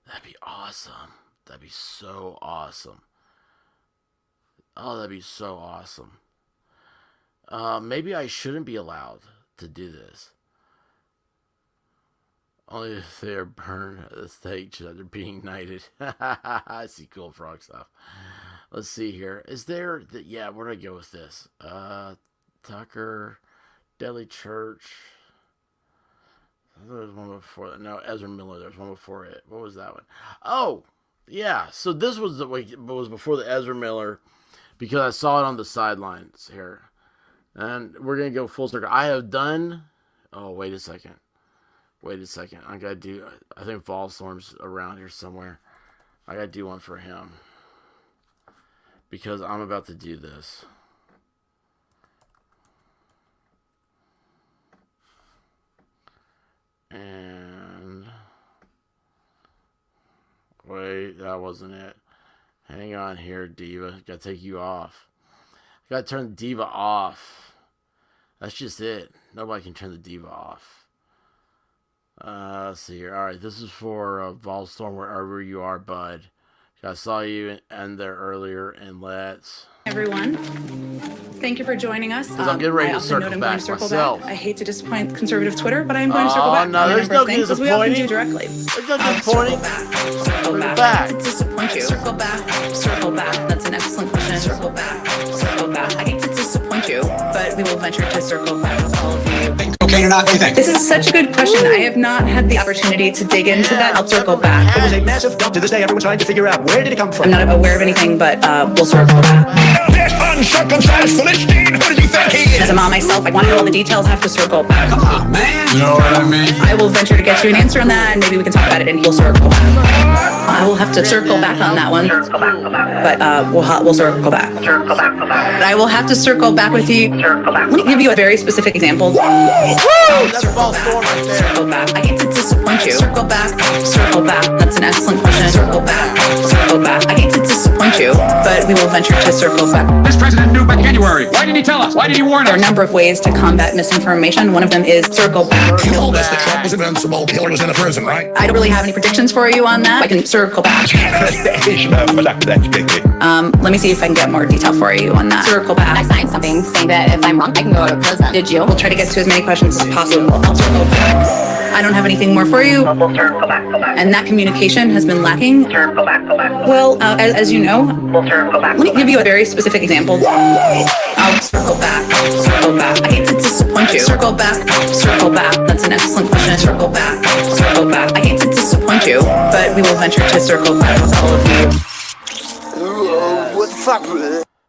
That'd be awesome. That'd be so awesome. Oh, that'd be so awesome. Maybe I shouldn't be allowed to do this. Only if they're burned at the stake that they're being knighted. I see cool frog stuff. Let's see here. Is there... yeah, where do I go with this? Tucker, Deadly Church. There was one before that. No, Ezra Miller. There's one before it. What was that one? Oh, yeah. So this was was before the Ezra Miller, because I saw it on the sidelines here. And we're going to go full circle. I have done... Oh, wait a second. I got to do... I think Volstorm's around here somewhere. I got to do one for him. Because I'm about to do this. And... wait, that wasn't it. Hang on here, Diva. Got to take you off. Got to turn the Diva off. That's just it. Nobody can turn the Diva off. Let's see here. Alright, this is for Volstorm, wherever you are, bud. I saw you end there earlier, and let's... Everyone, thank you for joining us. I'm getting ready to circle back myself. I hate to disappoint conservative Twitter, but I'm going to circle back. No, there's no disappointing. We often do directly. There's no disappointing. Circle back. To disappoint you. Circle back. Circle back. That's an excellent question. Circle back. Circle back. I hate to disappoint you, but we will venture to circle back with all of you. anything or not anything? This is such a good question. I have not had the opportunity to dig into that. I'll circle back. It was a massive dump. To this day, everyone's trying to figure out where did it come from. I'm not aware of anything, but we'll circle back. This uncircumcised Philistine, who do you think he is? As a mom myself, I want to know all the details. I have to circle back. Come on, man. You know what I mean? I will venture to get you an answer on that, and maybe we can talk about it, and you'll circle back. I will have to circle back on that one, but we'll circle back. But I will have to circle back with you. Let me give you a very specific example. That's a false storm right there. Circle back. I hate to disappoint you. Circle back. Circle back. That's an excellent question. Circle back. Circle back. I hate to disappoint you, but we will venture to circle back. This president knew by January. Why didn't he tell us? Why did he warn There are us? a number of ways to combat misinformation. One of them is circle back. He told us that Trump was invincible. Hillary was in a prison, right? I don't really have any predictions for you on that. I can circle back. Let me see if I can get more detail for you on that. Circle back. I signed something saying that if I'm wrong, I can go to prison. Did you? We'll try to get to as many questions as possible. I'll circle back. I don't have anything more for you. And that communication has been lacking. Well, as you know, let me give you a very specific example. I'll circle back. Circle back. I hate to disappoint you. Circle back. Circle back. That's an excellent question. Circle back. Circle back. I hate to disappoint you, but we will venture to circle back with all of you. What the fuck?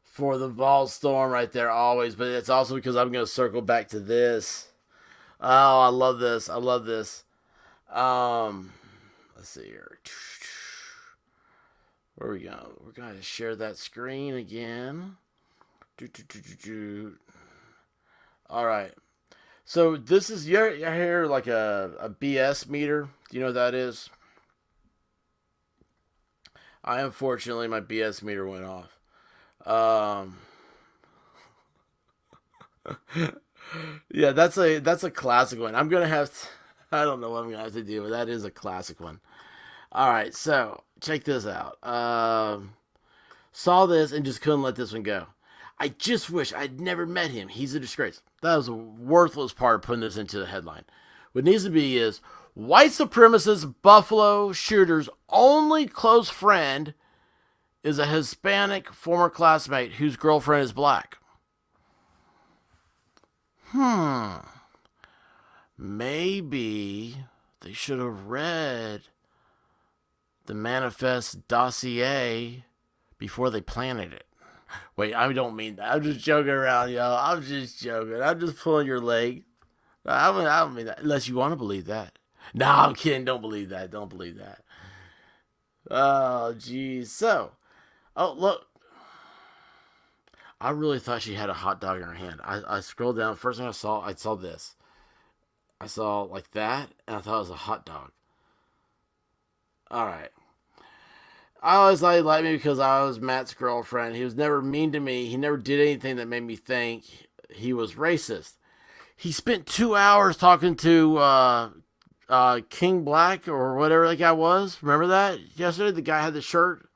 For the ball storm right there, always. But it's also because I'm going to circle back to this. Oh, I love this. I love this. Let's see here. Where we go? We're going to share that screen again. All right. So this is your here like a BS meter. Do you know what that is? Unfortunately, my BS meter went off. Yeah, that's a classic one. I'm gonna have to, I don't know what I'm gonna have to do, but that is a classic one. All right, so check this out. Saw this and just couldn't let this one go. I just wish I'd never met him. He's a disgrace. That was a worthless part of putting this into the headline. What needs to be is white supremacist Buffalo shooter's only close friend is a Hispanic former classmate whose girlfriend is black. Maybe they should have read the manifest dossier before they planted it. Wait, I don't mean that. I'm just joking around, y'all. I'm just joking. I'm just pulling your leg. I don't mean that. Unless you want to believe that. No, I'm kidding. Don't believe that. Don't believe that. Oh, geez. So, oh, look. I really thought she had a hot dog in her hand. I scrolled down. First thing I saw this. I saw like that, and I thought it was a hot dog. All right. I always thought he liked me because I was Matt's girlfriend. He was never mean to me. He never did anything that made me think he was racist. He spent 2 hours talking to King Black or whatever that guy was. Remember that? Yesterday, the guy had the shirt.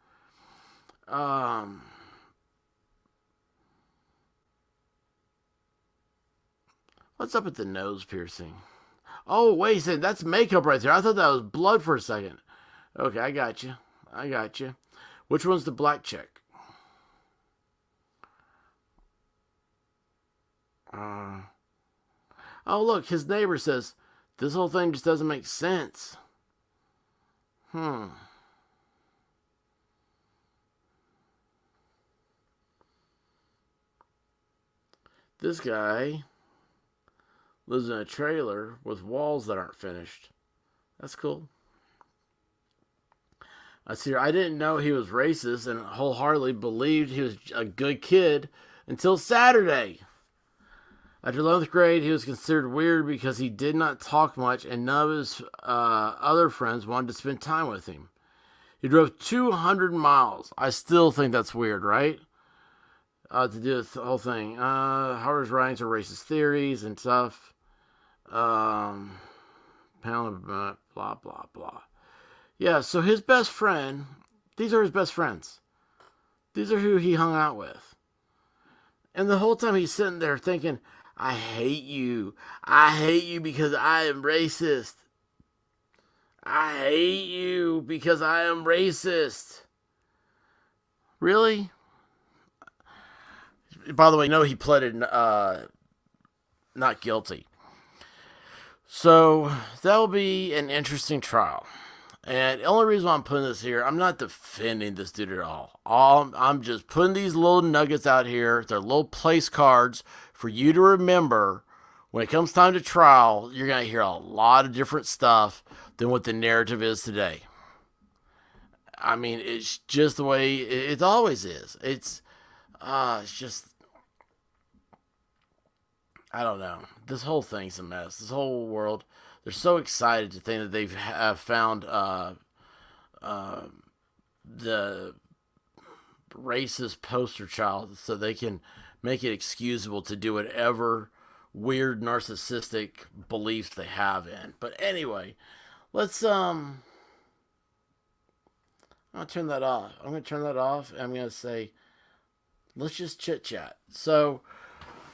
What's up with the nose piercing? Oh, wait a second. That's makeup right there. I thought that was blood for a second. Okay, I got you. I got you. Which one's the black chick? Oh, look. His neighbor says, this whole thing just doesn't make sense. This guy lives in a trailer with walls that aren't finished. That's cool. I see. I didn't know he was racist and wholeheartedly believed he was a good kid until Saturday. After 11th grade, he was considered weird because he did not talk much and none of his other friends wanted to spend time with him. He drove 200 miles. I still think that's weird, right? To do this whole thing. Harvard's writings are racist theories and stuff. Pound of blah, blah, blah. Yeah, so his best friend, these are his best friends. These are who he hung out with. And the whole time he's sitting there thinking, I hate you. I hate you because I am racist. I hate you because I am racist. Really? By the way, no, he pleaded not guilty. So that will be an interesting trial. And the only reason why I'm putting this here, I'm not defending this dude at all. I'm just putting these little nuggets out here. They're little place cards for you to remember. When it comes time to trial, you're going to hear a lot of different stuff than what the narrative is today. I mean, it's just the way it always is. It's just, I don't know. This whole thing's a mess. This whole world, they're so excited to think that they've found the racist poster child so they can make it excusable to do whatever weird narcissistic beliefs they have in. But anyway, let's I'm gonna turn that off. I'm gonna turn that off and I'm gonna say let's just chit chat. So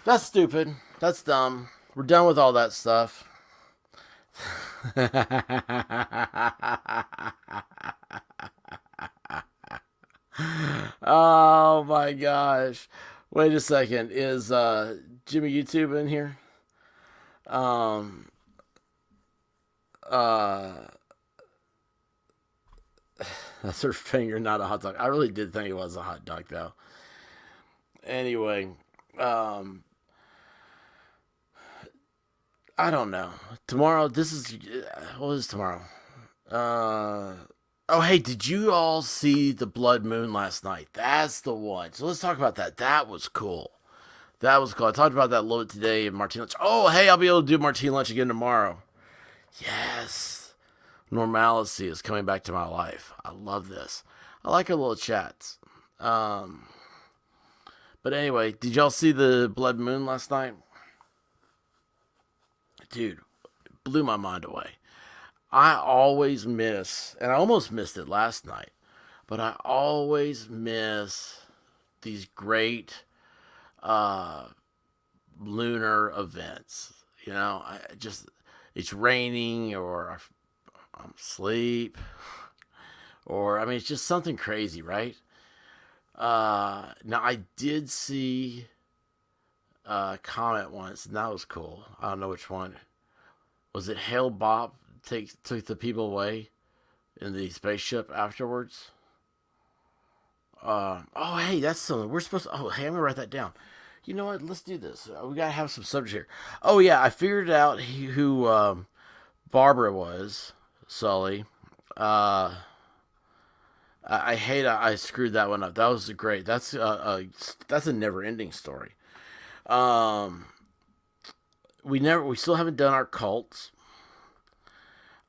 that's stupid. That's dumb. We're done with all that stuff. Oh my gosh. Wait a second. Is Jimmy YouTube in here? That's her finger, not a hot dog. I really did think it was a hot dog though. Anyway, I don't know. Tomorrow, what is tomorrow? Oh, hey, did you all see the blood moon last night? That's the one. So let's talk about that. That was cool. That was cool. I talked about that a little bit today in Martine Lunch. Oh, hey, I'll be able to do Martine Lunch again tomorrow. Yes. Normalcy is coming back to my life. I love this. I like our little chats. But anyway, did y'all see the blood moon last night? Dude, it blew my mind away. I always miss, and I almost missed it last night, but I always miss these great lunar events. You know, it's raining or I'm asleep or, I mean, it's just something crazy, right? Now, I did see a comet once, and that was cool. I don't know which one. Was it Hale Bopp took the people away in the spaceship afterwards? Oh, hey, that's something. We're supposed to... Oh, hey, I'm going to write that down. You know what? Let's do this. We got to have some subject here. Oh, yeah, I figured out who Barbara was. Sully. I hate I screwed that one up. That was great. That's a never-ending story. We still haven't done our cults.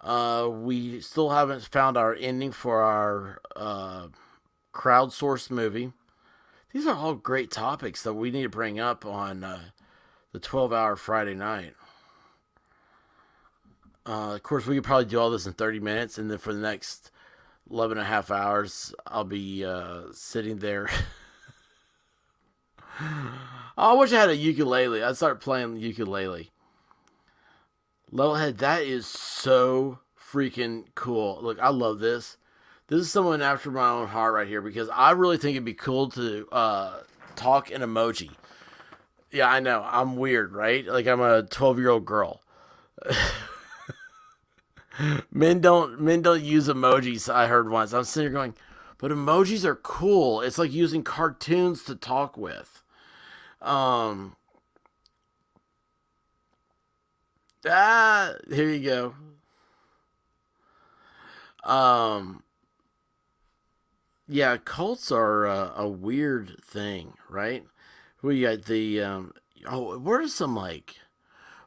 We still haven't found our ending for our crowdsourced movie. These are all great topics that we need to bring up on the 12-hour Friday night. Of course, we could probably do all this in 30 minutes, and then for the next 11 and a half hours, I'll be sitting there. I wish I had a ukulele. I'd start playing the ukulele. Levelhead, that is so freaking cool. Look, I love this. This is someone after my own heart right here because I really think it'd be cool to talk in emoji. Yeah, I know. I'm weird, right? Like I'm a 12-year-old girl. Men don't use emojis, I heard once. I'm sitting here going, but emojis are cool. It's like using cartoons to talk with. Here you go. Yeah, cults are a weird thing, right? We got the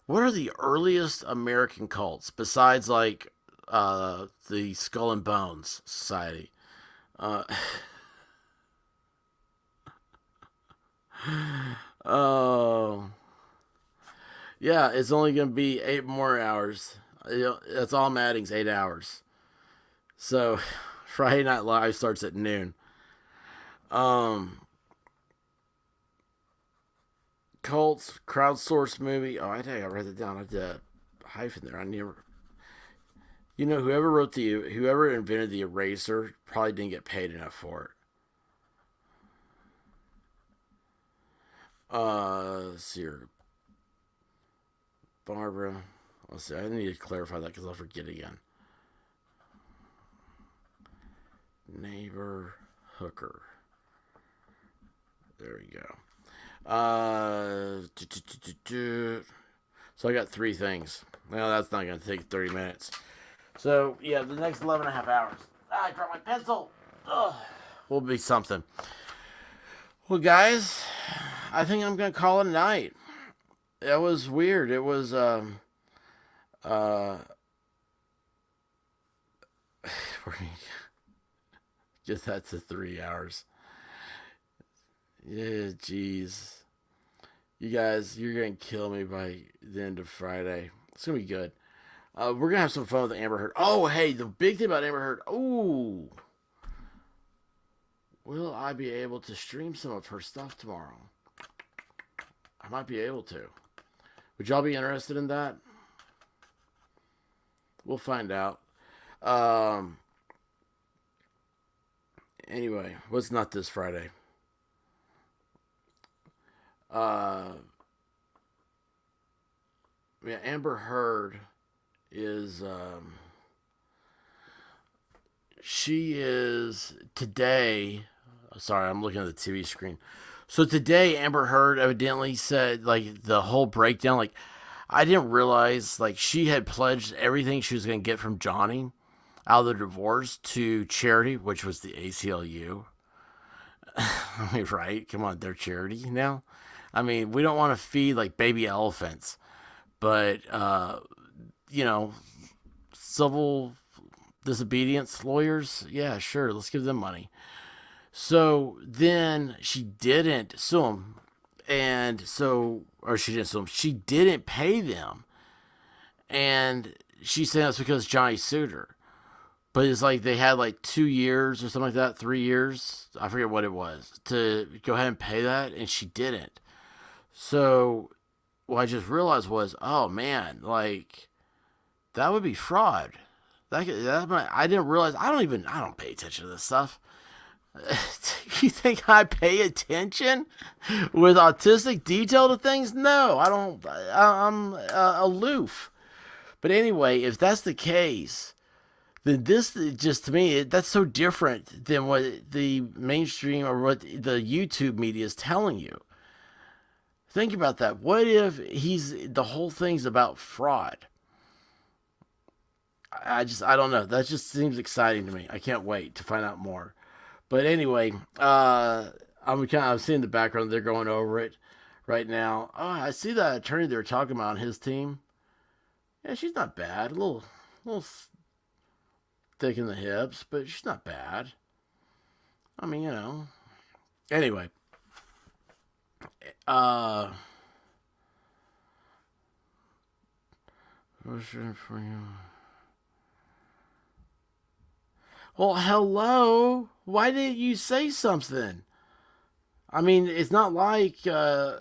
what are the earliest American cults besides like the Skull and Bones Society? Oh, yeah, it's only gonna be 8 more hours. That's all I'm adding is 8 hours. So Friday Night Live starts at noon. Cults, crowdsourced movie. Oh, I think I read it down. I did a hyphen there. Whoever invented the eraser probably didn't get paid enough for it. Let's see here. Barbara. Let's see. I need to clarify that because I'll forget again. Neighbor hooker. There we go. So I got 3 things. Well, that's not going to take 30 minutes. So, yeah, the next 11 and a half hours. I dropped my pencil. Ugh. Will be something. Well, guys, I think I'm going to call it a night. It was weird. It was, just that to 3 hours. Yeah, jeez. You guys, you're going to kill me by the end of Friday. It's going to be good. We're going to have some fun with Amber Heard. Oh, hey, the big thing about Amber Heard. Oh, will I be able to stream some of her stuff tomorrow? I might be able to. Would y'all be interested in that? We'll find out. Anyway, what's not this Friday? Yeah, Amber Heard is, she is today, sorry, I'm looking at the TV screen. So today, Amber Heard evidently said, like, the whole breakdown, like, I didn't realize, like, she had pledged everything she was going to get from Johnny out of the divorce to charity, which was the ACLU. I mean, right? Come on, they're charity now. I mean, we don't want to feed, like, baby elephants. But, you know, civil disobedience lawyers, yeah, sure, let's give them money. So then she didn't sue him. And so, or she didn't sue him. She didn't pay them. And she said that's because Johnny sued her. But it's like they had like 2 years or something like that, 3 years. I forget what it was to go ahead and pay that. And she didn't. So what I just realized was, oh man, like that would be fraud. I didn't realize. I don't pay attention to this stuff. You think I pay attention with autistic detail to things? No, I don't. I'm aloof. But anyway, if that's the case, then this just to me that's so different than what the mainstream or what the YouTube media is telling you. Think about that. What if the whole thing's about fraud? I don't know. That just seems exciting to me. I can't wait to find out more. But anyway, I'm seeing the background. They're going over it right now. Oh, I see that attorney they were talking about on his team. Yeah, she's not bad. A little thick in the hips, but she's not bad. I mean, you know. Anyway. Question for you. Well, hello. Why didn't you say something? I mean, it's not like you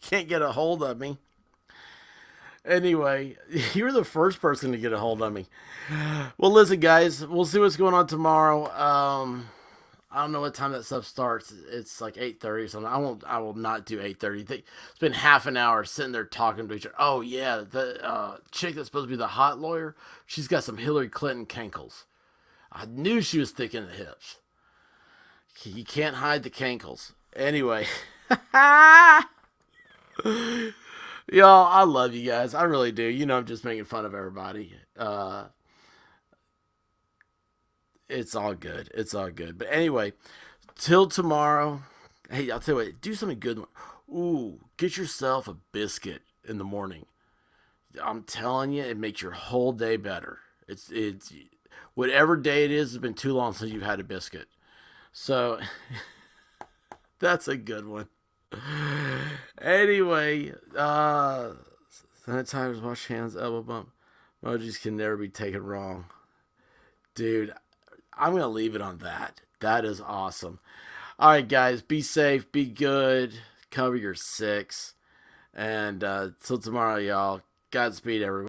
can't get a hold of me. Anyway, you're the first person to get a hold of me. Well, listen, guys, we'll see what's going on tomorrow. I don't know what time that stuff starts. It's like 8:30 or something. I will not do 8:30. It's been half an hour sitting there talking to each other. Oh yeah, the chick that's supposed to be the hot lawyer, she's got some Hillary Clinton cankles. I knew she was thick in the hips. You can't hide the cankles. Anyway. Y'all, I love you guys. I really do. You know I'm just making fun of everybody. It's all good. It's all good. But anyway, till tomorrow. Hey, I'll tell you what. Do something good. Ooh, get yourself a biscuit in the morning. I'm telling you, it makes your whole day better. It's whatever day it is, it's been too long since you've had a biscuit. So, that's a good one. Anyway, sanitizers, wash hands, elbow bump. Emojis can never be taken wrong. Dude, I'm going to leave it on that. That is awesome. All right, guys, be safe, be good, cover your six. And till tomorrow, y'all. Godspeed, everyone.